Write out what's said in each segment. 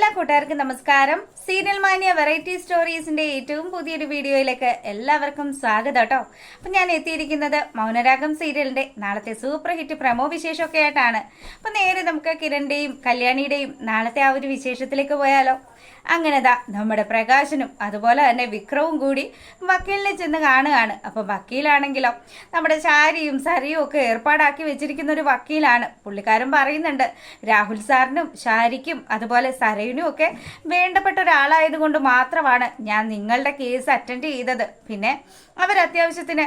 എല്ലാ കൂട്ടുകാർക്കും നമസ്കാരം. സീരിയൽ മാനിയ വെറൈറ്റി സ്റ്റോറീസിന്റെ ഏറ്റവും പുതിയൊരു വീഡിയോയിലേക്ക് എല്ലാവർക്കും സ്വാഗതം കേട്ടോ. അപ്പം ഞാൻ എത്തിയിരിക്കുന്നത് മൗനരാഗം സീരിയലിന്റെ നാളത്തെ സൂപ്പർ ഹിറ്റ് പ്രമോ വിശേഷമൊക്കെ ആയിട്ടാണ്. അപ്പം നേരെ നമുക്ക് കിരണിന്റെയും കല്യാണിയുടെയും നാളത്തെ ആ ഒരു വിശേഷത്തിലേക്ക് പോയാലോ. അങ്ങനെതാ നമ്മുടെ പ്രകാശനും അതുപോലെ തന്നെ വിക്രവും കൂടി വക്കീലിനെ ചെന്ന് കാണുകയാണ്. അപ്പോൾ വക്കീലാണെങ്കിലോ നമ്മുടെ ശാരിയും സരിയും ഒക്കെ ഏർപ്പാടാക്കി വെച്ചിരിക്കുന്ന ഒരു വക്കീലാണ്. പുള്ളിക്കാരൻ പറയുന്നുണ്ട്, രാഹുൽ സാറിനും ശാരിക്കും അതുപോലെ സരയുനും ഒക്കെ വേണ്ടപ്പെട്ട ഒരാളായതുകൊണ്ട് മാത്രമാണ് ഞാൻ നിങ്ങളുടെ കേസ് അറ്റൻഡ് ചെയ്തത്. പിന്നെ അവർ അത്യാവശ്യത്തിന്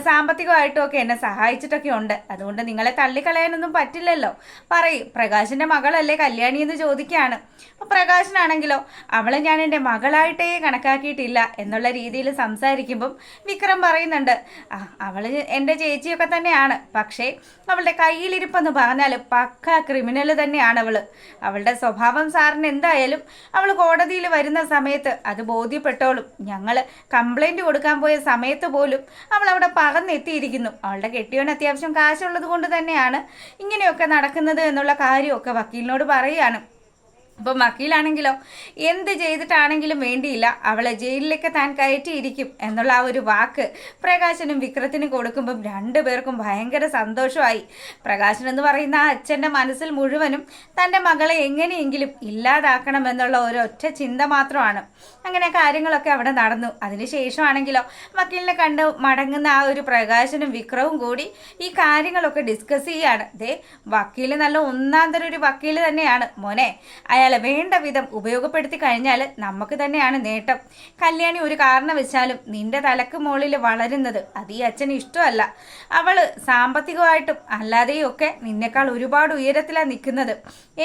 സാമ്പത്തികമായിട്ടും ഒക്കെ എന്നെ സഹായിച്ചിട്ടൊക്കെ ഉണ്ട്. അതുകൊണ്ട് നിങ്ങളെ തള്ളിക്കളയാനൊന്നും പറ്റില്ലല്ലോ. പറയും, പ്രകാശിൻ്റെ മകളല്ലേ കല്യാണി എന്ന് ചോദിക്കുകയാണ്. അപ്പോൾ പ്രകാശനാണെങ്കിലോ അവളെ ഞാൻ എൻ്റെ മകളായിട്ടേ കണക്കാക്കിയിട്ടില്ല എന്നുള്ള രീതിയിൽ സംസാരിക്കുമ്പം വിക്രം പറയുന്നുണ്ട്, അവൾ എൻ്റെ ചേച്ചിയൊക്കെ തന്നെയാണ്, പക്ഷേ അവളുടെ കയ്യിലിരിപ്പെന്ന് പറഞ്ഞാൽ പക്ക ക്രിമിനൽ തന്നെയാണ് അവൾ. അവളുടെ സ്വഭാവം സാറിന് എന്തായാലും അവൾ കോടതിയിൽ വരുന്ന സമയത്ത് അത് ബോധ്യപ്പെട്ടോളും. ഞങ്ങൾ കംപ്ലൈൻറ്റ് കൊടുക്കാൻ പോയ സമയത്ത് പോലും അവൾ അവിടെ പറന്നെത്തിയിരിക്കുന്നു. അവളുടെ കെട്ടിയോന് അത്യാവശ്യം കാശുള്ളത് കൊണ്ട് തന്നെയാണ് ഇങ്ങനെയൊക്കെ നടക്കുന്നത് എന്നുള്ള കാര്യമൊക്കെ വക്കീലിനോട് പറയുകയാണ്. അപ്പം വക്കീലാണെങ്കിലോ എന്ത് ചെയ്തിട്ടാണെങ്കിലും വേണ്ടിയില്ല അവളെ ജയിലിലേക്ക് താൻ കയറ്റിയിരിക്കും എന്നുള്ള ആ ഒരു വാക്ക് പ്രകാശനും വിക്രത്തിനും കൊടുക്കുമ്പം രണ്ടുപേർക്കും ഭയങ്കര സന്തോഷമായി. പ്രകാശൻ എന്ന് പറയുന്ന ആ അച്ഛൻ്റെ മനസ്സിൽ മുഴുവനും തൻ്റെ മകളെ എങ്ങനെയെങ്കിലും ഇല്ലാതാക്കണം എന്നുള്ള ഒരൊറ്റ ചിന്ത മാത്രമാണ്. അങ്ങനെ കാര്യങ്ങളൊക്കെ അവിടെ നടന്നു. അതിനുശേഷമാണെങ്കിലോ വക്കീലിനെ കണ്ട് മടങ്ങുന്ന ആ ഒരു പ്രകാശനും വിക്രവും കൂടി ഈ കാര്യങ്ങളൊക്കെ ഡിസ്കസ് ചെയ്യാണ്. വക്കീൽ നല്ല ഒന്നാന്തരം ഒരു വക്കീൽ തന്നെയാണ് മോനെ. അയാളെ വേണ്ട വിധം ഉപയോഗപ്പെടുത്തി കഴിഞ്ഞാൽ നമുക്ക് തന്നെയാണ് നേട്ടം. കല്യാണി ഒരു കാരണവശാലും നിന്റെ തലക്ക് മുകളിൽ വളരുന്നത് അത് ഈ അച്ഛന് ഇഷ്ടമല്ല. അവള് സാമ്പത്തികമായിട്ടും അല്ലാതെയും ഒക്കെ നിന്നേക്കാൾ ഒരുപാട് ഉയരത്തിലാണ് നിൽക്കുന്നത്.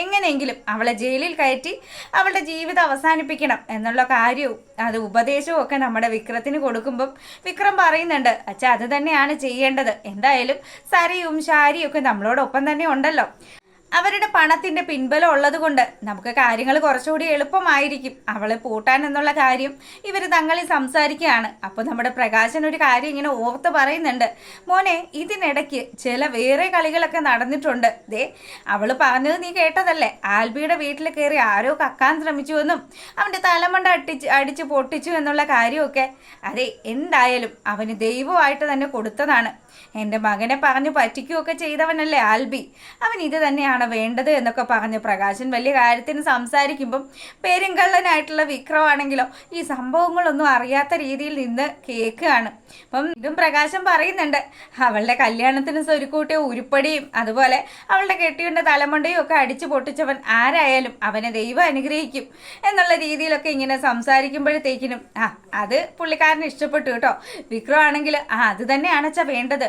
എങ്ങനെയെങ്കിലും അവളെ ജയിലിൽ കയറ്റി അവളുടെ ജീവിതം അവസാനിപ്പിക്കണം എന്നുള്ള കാര്യവും അത് ഉപദേശവും ഒക്കെ നമ്മുടെ വിക്രത്തിന് കൊടുക്കുമ്പം വിക്രം പറയുന്നുണ്ട്, അച്ഛാ അത് തന്നെയാണ് ചെയ്യേണ്ടത്. എന്തായാലും സരയും ശാരിയും ഒക്കെ നമ്മളോടൊപ്പം തന്നെ ഉണ്ടല്ലോ. അവരുടെ പണത്തിൻ്റെ പിൻബലം ഉള്ളത് കൊണ്ട് നമുക്ക് കാര്യങ്ങൾ കുറച്ചുകൂടി എളുപ്പമായിരിക്കും. അവളെ പൂട്ടാൻ എന്നുള്ള കാര്യം ഇവർ തങ്ങളിൽ സംസാരിക്കുകയാണ്. അപ്പോൾ നമ്മുടെ പ്രകാശൻ ഒരു കാര്യം ഇങ്ങനെ ഓർത്ത് പറയുന്നുണ്ട്, മോനെ ഇതിനിടയ്ക്ക് ചില വേറെ കളികളൊക്കെ നടന്നിട്ടുണ്ട്. അവൾ പറഞ്ഞത് നീ കേട്ടതല്ലേ, ആൽബിയുടെ വീട്ടിൽ കയറി ആരോ കക്കാൻ ശ്രമിച്ചുവെന്നും അവൻ്റെ തലമണ്ട അടിച്ച് പൊട്ടിച്ചു എന്നുള്ള കാര്യമൊക്കെ. അതെ, എന്തായാലും അവന് ദൈവമായിട്ട് തന്നെ കൊടുത്തതാണ്. എൻ്റെ മകനെ പറഞ്ഞു പറ്റിക്കുകയൊക്കെ ചെയ്തവനല്ലേ ആൽബി, അവൻ ഇത് തന്നെയാണ് വേണ്ടത് എന്നൊക്കെ പറഞ്ഞ് പ്രകാശൻ വലിയ കാര്യത്തിന് സംസാരിക്കുമ്പം പെരുങ്കള്ളനായിട്ടുള്ള വിക്രമാണെങ്കിലോ ഈ സംഭവങ്ങളൊന്നും അറിയാത്ത രീതിയിൽ നിന്ന് കേൾക്കുകയാണ്. അപ്പം ഇതും പ്രകാശൻ പറയുന്നുണ്ട്, അവളുടെ കല്യാണത്തിന് സ്വരുക്കൂട്ടിയ ഉരുപ്പടിയും അതുപോലെ അവളുടെ കെട്ടിയുടെ തലമുണ്ടയും ഒക്കെ അടിച്ചു പൊട്ടിച്ചവൻ ആരായാലും അവനെ ദൈവം അനുഗ്രഹിക്കും എന്നുള്ള രീതിയിലൊക്കെ ഇങ്ങനെ സംസാരിക്കുമ്പോഴത്തേക്കിനും അത് പുള്ളിക്കാരന് ഇഷ്ടപ്പെട്ടു കേട്ടോ. വിക്രം ആണെങ്കിൽ അത് തന്നെയാണ് അച്ഛാ വേണ്ടത്.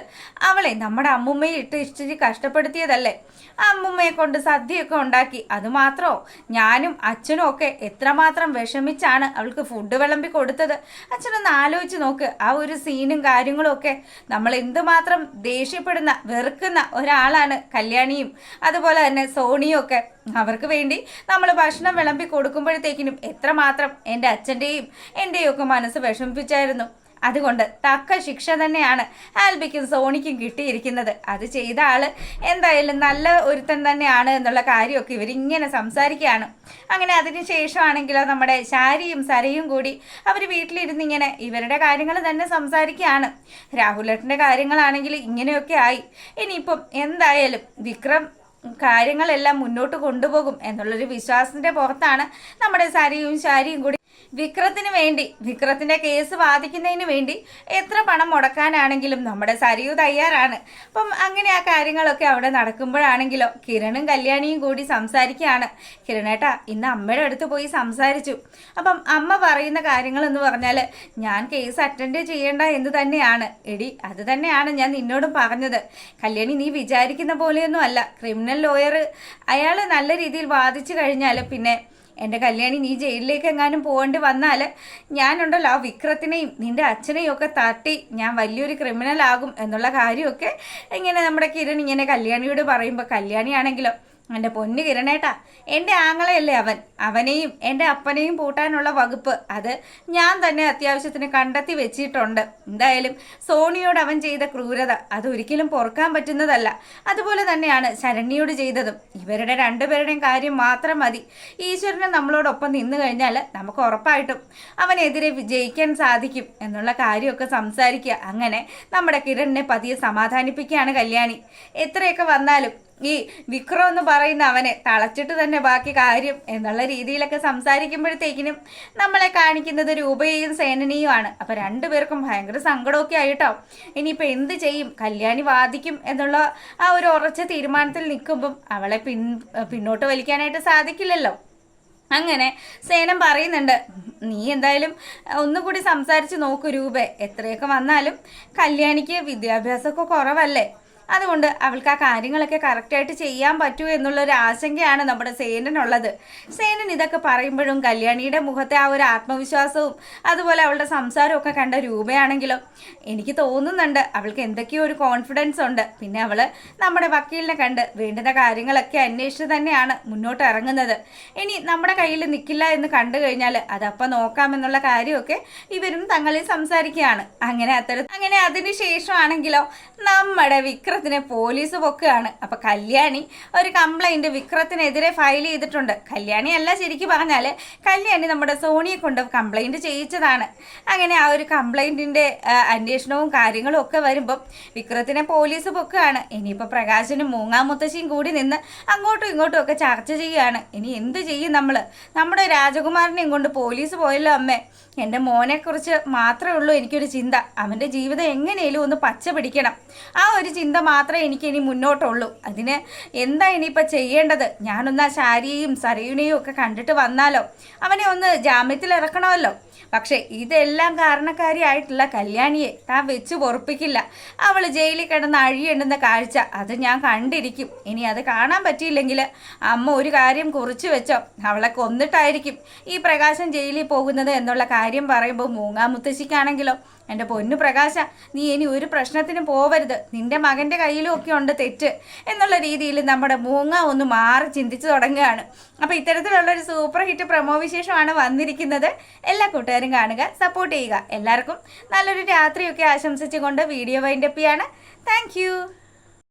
അവളെ നമ്മുടെ അമ്മുമ്മയെ ഇച്ചിരി കഷ്ടപ്പെടുത്തിയതല്ലേ, ആ അമ്മുമ്മയെ കൊണ്ട് സദ്യയൊക്കെ ഉണ്ടാക്കി. അതുമാത്രമോ ഞാനും അച്ഛനും ഒക്കെ എത്രമാത്രം വിഷമിച്ചാണ് അവൾക്ക് ഫുഡ് വിളമ്പി കൊടുത്തത്. അച്ഛനൊന്ന് ആലോചിച്ച് നോക്ക്, ആ ഒരു സീനും കാര്യങ്ങളും ഒക്കെ. നമ്മൾ എന്തുമാത്രം ദേഷ്യപ്പെടുന്ന വെറുക്കുന്ന ഒരാളാണ് കല്യാണിയും അതുപോലെ തന്നെ സോണിയും ഒക്കെ. അവർക്ക് വേണ്ടി നമ്മൾ ഭക്ഷണം വിളമ്പി കൊടുക്കുമ്പോഴത്തേക്കിനും എത്രമാത്രം എൻ്റെ അച്ഛൻ്റെയും എൻ്റെയും ഒക്കെ മനസ്സ് വിഷമിപ്പിച്ചായിരുന്നു. അതുകൊണ്ട് തക്ക ശിക്ഷ തന്നെയാണ് ആൽബിക്കും സോണിക്കും കിട്ടിയിരിക്കുന്നത്. അത് ചെയ്ത ആള് എന്തായാലും നല്ല ഒരുത്തൻ തന്നെയാണ് എന്നുള്ള കാര്യമൊക്കെ ഇവരിങ്ങനെ സംസാരിക്കുകയാണ്. അങ്ങനെ അതിന് ശേഷമാണെങ്കിലോ നമ്മുടെ ശാരിയും സരയും കൂടി അവർ വീട്ടിലിരുന്ന് ഇങ്ങനെ ഇവരുടെ കാര്യങ്ങൾ തന്നെ സംസാരിക്കുകയാണ്. രാഹുലേട്ടൻ്റെ കാര്യങ്ങളാണെങ്കിൽ ഇങ്ങനെയൊക്കെ ആയി. ഇനിയിപ്പം എന്തായാലും വിക്രം കാര്യങ്ങളെല്ലാം മുന്നോട്ട് കൊണ്ടുപോകും എന്നുള്ളൊരു വിശ്വാസത്തിൻ്റെ പുറത്താണ് നമ്മുടെ സരയും ശാരിയും കൂടി വിക്രത്തിന് വേണ്ടി വിക്രത്തിൻ്റെ കേസ് വാദിക്കുന്നതിന് വേണ്ടി എത്ര പണം മുടക്കാനാണെങ്കിലും നമ്മുടെ സരയു തയ്യാറാണ്. അപ്പം അങ്ങനെ ആ കാര്യങ്ങളൊക്കെ അവിടെ നടക്കുമ്പോഴാണെങ്കിലോ കിരണും കല്യാണിയും കൂടി സംസാരിക്കുകയാണ്. കിരണേട്ടാ ഇന്ന് അമ്മയുടെ അടുത്ത് പോയി സംസാരിച്ചു. അപ്പം അമ്മ പറയുന്ന കാര്യങ്ങളെന്ന് പറഞ്ഞാൽ ഞാൻ കേസ് അറ്റൻഡ് ചെയ്യേണ്ട എന്ന് തന്നെയാണ്. എടി അത് തന്നെയാണ് ഞാൻ നിന്നോടും പറഞ്ഞത്. കല്യാണി നീ വിചാരിക്കുന്ന പോലെയൊന്നും അല്ല. ക്രിമിനൽ ലോയർ അയാൾ നല്ല രീതിയിൽ വാദിച്ചു കഴിഞ്ഞാൽ പിന്നെ എൻ്റെ കല്യാണി നീ ജയിലിലേക്ക് എങ്ങാനും പോകേണ്ടി വന്നാൽ ഞാനുണ്ടല്ലോ ആ വിക്രത്തിനെയും നിൻ്റെ അച്ഛനെയും ഒക്കെ തട്ടി ഞാൻ വലിയൊരു ക്രിമിനൽ ആകും എന്നുള്ള കാര്യമൊക്കെ ഇങ്ങനെ നമ്മുടെ കിരൺ ഇങ്ങനെ കല്യാണിയോട് പറയുമ്പോൾ കല്യാണിയാണെങ്കിലോ എൻ്റെ പൊന്നു കിരണേട്ടാ, എൻ്റെ ആങ്ങളയല്ലേ അവൻ. അവനെയും എൻ്റെ അപ്പനെയും പൂട്ടാനുള്ള വകുപ്പ് അത് ഞാൻ തന്നെ അത്യാവശ്യത്തിന് കണ്ടെത്തി വെച്ചിട്ടുണ്ട്. എന്തായാലും സോണിയോട് അവൻ ചെയ്ത ക്രൂരത അതൊരിക്കലും പൊറുക്കാൻ പറ്റുന്നതല്ല. അതുപോലെ തന്നെയാണ് ശരണ്യയോട് ചെയ്തതും. ഇവരുടെ രണ്ടുപേരുടെയും കാര്യം മാത്രം മതി. ഈശ്വരനെ നമ്മളോടൊപ്പം നിന്നു കഴിഞ്ഞാൽ നമുക്ക് ഉറപ്പായിട്ടും അവനെതിരെ ജയിക്കാൻ സാധിക്കും എന്നുള്ള കാര്യമൊക്കെ സംസാരിക്കുക. അങ്ങനെ നമ്മുടെ കിരണിനെ പതിയെ സമാധാനിപ്പിക്കുകയാണ് കല്യാണി. എത്രയൊക്കെ വന്നാലും ഈ വിക്രം എന്ന് പറയുന്ന അവനെ തളച്ചിട്ട് തന്നെ ബാക്കി കാര്യം എന്നുള്ള രീതിയിലൊക്കെ സംസാരിക്കുമ്പോഴത്തേക്കിനും നമ്മളെ കാണിക്കുന്നത് രൂപയും സേനനെയുമാണ്. അപ്പൊ രണ്ടുപേർക്കും ഭയങ്കര സങ്കടമൊക്കെ ആയിട്ടോ. ഇനിയിപ്പോൾ എന്ത് ചെയ്യും? കല്യാണി വാദിക്കും എന്നുള്ള ആ ഒരു ഉറച്ച തീരുമാനത്തിൽ നിൽക്കുമ്പം അവളെ പിന്നോട്ട് വലിക്കാനായിട്ട് സാധിക്കില്ലല്ലോ. അങ്ങനെ സേനം പറയുന്നുണ്ട്, നീ എന്തായാലും ഒന്നുകൂടി സംസാരിച്ച് നോക്കൂ രൂപേ. എത്രയൊക്കെ വന്നാലും കല്യാണിക്ക് വിദ്യാഭ്യാസമൊക്കെ കുറവല്ലേ, അതുകൊണ്ട് അവൾക്ക് ആ കാര്യങ്ങളൊക്കെ കറക്റ്റായിട്ട് ചെയ്യാൻ പറ്റുമോ എന്നുള്ളൊരു ആശങ്കയാണ് നമ്മുടെ സേനനുള്ളത്. സേനൻ ഇതൊക്കെ പറയുമ്പോഴും കല്യാണിയുടെ മുഖത്തെ ആ ഒരു ആത്മവിശ്വാസവും അതുപോലെ അവളുടെ സംസാരവും ഒക്കെ കണ്ട രൂപയാണെങ്കിലും എനിക്ക് തോന്നുന്നുണ്ട് അവൾക്ക് എന്തൊക്കെയോ ഒരു കോൺഫിഡൻസ് ഉണ്ട്. പിന്നെ അവൾ നമ്മുടെ വക്കീലിനെ കണ്ട് വേണ്ടുന്ന കാര്യങ്ങളൊക്കെ അന്വേഷിച്ച് തന്നെയാണ് മുന്നോട്ട് ഇറങ്ങുന്നത്. ഇനി നമ്മുടെ കയ്യിൽ നിൽക്കില്ല എന്ന് കണ്ടു കഴിഞ്ഞാൽ അതപ്പം നോക്കാമെന്നുള്ള കാര്യമൊക്കെ ഇവരും തങ്ങളിൽ സംസാരിക്കുകയാണ്. അങ്ങനെ അതിനുശേഷമാണെങ്കിലോ നമ്മുടെ വിക്രത്തിനെ പോലീസ് പൊക്കുകയാണ്. അപ്പൊ കല്യാണി ഒരു കംപ്ലൈന്റ് വിക്രത്തിനെതിരെ ഫയൽ ചെയ്തിട്ടുണ്ട്. കല്യാണി അല്ല, ശരിക്കും പറഞ്ഞാൽ കല്യാണി നമ്മുടെ സോണിയെ കൊണ്ട് കംപ്ലൈന്റ് ചെയ്യിച്ചതാണ്. അങ്ങനെ ആ ഒരു കംപ്ലൈന്റിന്റെ അന്വേഷണവും കാര്യങ്ങളും ഒക്കെ വരുമ്പം വിക്രത്തിനെ പോലീസ് പൊക്കുകയാണ്. ഇനിയിപ്പോൾ പ്രകാശനും മൂങ്ങാമുത്തശ്ശിയും കൂടി നിന്ന് അങ്ങോട്ടും ഇങ്ങോട്ടും ഒക്കെ ചർച്ച ചെയ്യുകയാണ്. ഇനി എന്ത് ചെയ്യും നമ്മൾ? നമ്മുടെ രാജകുമാരനെയും കൊണ്ട് പോലീസ് പോയല്ലോ അമ്മേ. എൻ്റെ മോനെക്കുറിച്ച് മാത്രമേ ഉള്ളൂ എനിക്കൊരു ചിന്ത. അവൻ്റെ ജീവിതം എങ്ങനെയും ഒന്ന് പച്ച പിടിക്കണം. ആ ഒരു ചിന്ത മാത്രമേ എനിക്ക് ഇനി മുന്നോട്ടുള്ളൂ. അതിന് എന്താ ഇനിയിപ്പോൾ ചെയ്യേണ്ടത്? ഞാനൊന്ന് ആ ശാരിയെയും സരയുനെയും ഒക്കെ കണ്ടിട്ട് വന്നാലോ? അവനെ ഒന്ന് ജാമ്യത്തിൽ ഇറക്കണമല്ലോ. പക്ഷേ ഇതെല്ലാം കാരണക്കാരിയായിട്ടുള്ള കല്യാണിയെ താൻ വെച്ച് പൊറുപ്പിക്കില്ല. അവൾ ജയിലിൽ കിടന്ന് അഴിയെണ്ടുന്ന കാഴ്ച അത് ഞാൻ കണ്ടിരിക്കും. ഇനി അത് കാണാൻ പറ്റിയില്ലെങ്കിൽ അമ്മ ഒരു കാര്യം കുറിച്ചു വെച്ചോ, അവളെ കൊന്നിട്ടായിരിക്കും ഈ പ്രകാശം ജയിലിൽ പോകുന്നത് എന്നുള്ള കാര്യം പറയുമ്പോൾ മൂങ്ങാമുത്തശ്ശിക്കാണെങ്കിലോ, എൻ്റെ പൊന്നു പ്രകാശ, നീ ഇനി ഒരു പ്രശ്നത്തിനും പോവരുത്, നിന്റെ മകൻ്റെ കയ്യിലും ഒക്കെ ഉണ്ട് തെറ്റ് എന്നുള്ള രീതിയിൽ നമ്മുടെ മൂങ്ങ ഒന്ന് മാറി ചിന്തിച്ചു തുടങ്ങുകയാണ്. അപ്പോൾ ഇത്തരത്തിലുള്ളൊരു സൂപ്പർ ഹിറ്റ് പ്രമോ വിശേഷമാണ് വന്നിരിക്കുന്നത്. എല്ലാ കൂട്ടുകാരും കാണുക, സപ്പോർട്ട് ചെയ്യുക. എല്ലാവർക്കും നല്ലൊരു രാത്രിയൊക്കെ ആശംസിച്ചുകൊണ്ട് വീഡിയോ വൈൻഡപ്പ് ചെയ്യാണ്. താങ്ക്